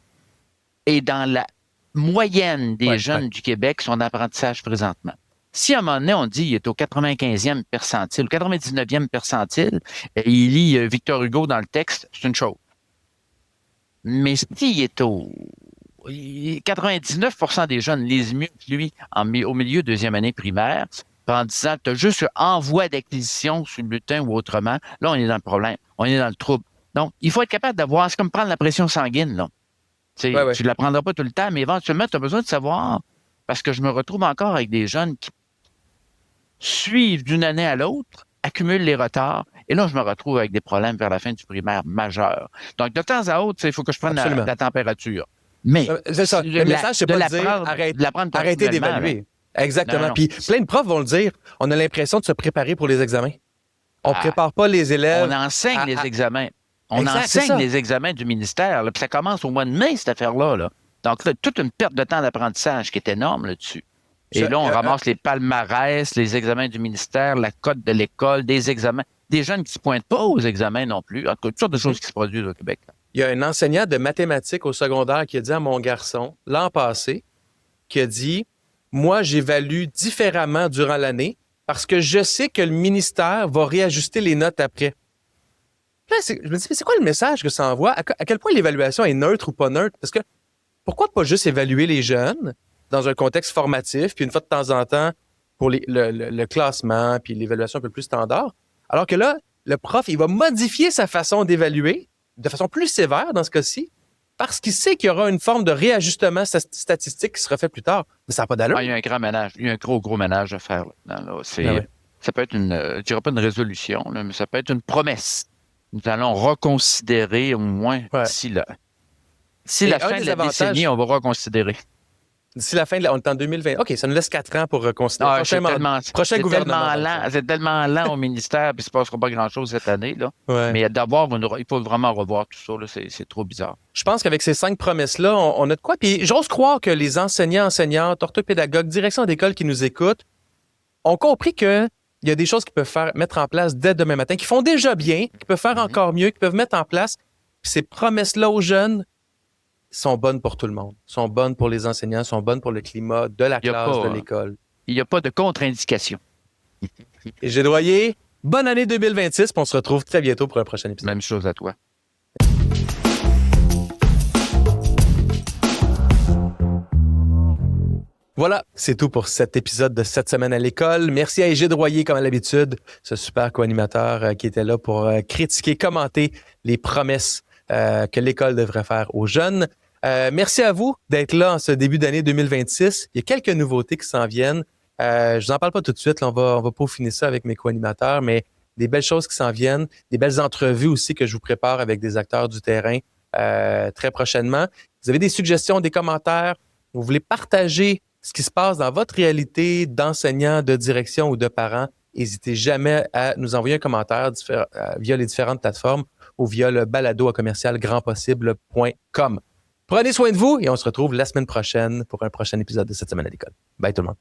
est dans la moyenne des jeunes du Québec, son apprentissage présentement. Si à un moment donné, on dit qu'il est au 95e percentile, 99e percentile, et il lit Victor Hugo dans le texte, c'est une chose. Mais s'il est au 99% des jeunes lisent mieux que lui au milieu de 2e année primaire, en disant que tu as juste envoi d'acquisition sur le bulletin ou autrement, là, on est dans le problème, on est dans le trouble. Donc, il faut être capable d'avoir, c'est comme prendre la pression sanguine, là. Tu ne la prendras pas tout le temps, mais éventuellement, tu as besoin de savoir, parce que je me retrouve encore avec des jeunes qui suivent d'une année à l'autre, accumulent les retards, et là, je me retrouve avec des problèmes vers la fin du primaire majeur. Donc, de temps à autre, il faut que je prenne la température. Mais c'est ça. Le message, c'est pas de dire arrêtez d'évaluer. Exactement. Puis plein de profs vont le dire. On a l'impression de se préparer pour les examens. On ne prépare pas les élèves. On enseigne les examens. On enseigne les examens du ministère. Là, puis ça commence au mois de mai, cette affaire-là. Là. Donc, là, toute une perte de temps d'apprentissage qui est énorme là-dessus. Et là, on ramasse les palmarès, les examens du ministère, la cote de l'école, des examens. Des jeunes qui ne se pointent pas aux examens non plus. En tout cas, toutes sortes de choses qui se produisent au Québec. Il y a un enseignant de mathématiques au secondaire qui a dit à mon garçon, l'an passé, qui a dit « Moi, j'évalue différemment durant l'année parce que je sais que le ministère va réajuster les notes après. » Là, je me dis, mais c'est quoi le message que ça envoie? À quel point l'évaluation est neutre ou pas neutre? Parce que pourquoi pas juste évaluer les jeunes dans un contexte formatif, puis une fois de temps en temps pour le classement, puis l'évaluation un peu plus standard? Alors que là, le prof, il va modifier sa façon d'évaluer de façon plus sévère dans ce cas-ci, parce qu'il sait qu'il y aura une forme de réajustement statistique qui sera fait plus tard. Mais ça n'a pas d'allure. Il y a un grand ménage. Il y a un gros ménage à faire là-dedans. Là. Ça peut être je dirais pas une résolution, là, mais ça peut être une promesse. Nous allons reconsidérer au moins d'ici la fin de la décennie, on va reconsidérer. D'ici la fin on est en 2020. OK, ça nous laisse 4 ans pour reconsidérer. Prochain gouvernement. C'est tellement lent au ministère, puis il ne se passera pas grand-chose cette année. Là. Ouais. Mais d'abord, il faut vraiment revoir tout ça. Là. C'est trop bizarre. Je pense qu'avec ces 5 promesses-là, on a de quoi. Puis j'ose croire que les enseignants, enseignantes, orthopédagogues, direction d'école qui nous écoutent ont compris qu'il y a des choses qu'ils peuvent mettre en place dès demain matin, qui font déjà bien, qui peuvent faire encore mieux, qui peuvent mettre en place. Puis ces promesses-là aux jeunes sont bonnes pour tout le monde, sont bonnes pour les enseignants, sont bonnes pour le climat de la classe, de l'école. Il n'y a pas de contre-indication. Et Gédroyer, bonne année 2026, puis on se retrouve très bientôt pour un prochain épisode. Même chose à toi. Voilà, c'est tout pour cet épisode de cette semaine à l'école. Merci à Égide Royer, comme à l'habitude, ce super co-animateur qui était là pour critiquer, commenter les promesses que l'école devrait faire aux jeunes. Merci à vous d'être là en ce début d'année 2026. Il y a quelques nouveautés qui s'en viennent. Je vous en parle pas tout de suite, là, on va peaufiner ça avec mes co-animateurs, mais des belles choses qui s'en viennent, des belles entrevues aussi que je vous prépare avec des acteurs du terrain très prochainement. Vous avez des suggestions, des commentaires, vous voulez partager ce qui se passe dans votre réalité d'enseignant, de direction ou de parent, n'hésitez jamais à nous envoyer un commentaire via les différentes plateformes ou via le balado@grandpossible.com. Prenez soin de vous et on se retrouve la semaine prochaine pour un prochain épisode de cette semaine à l'école. Bye tout le monde.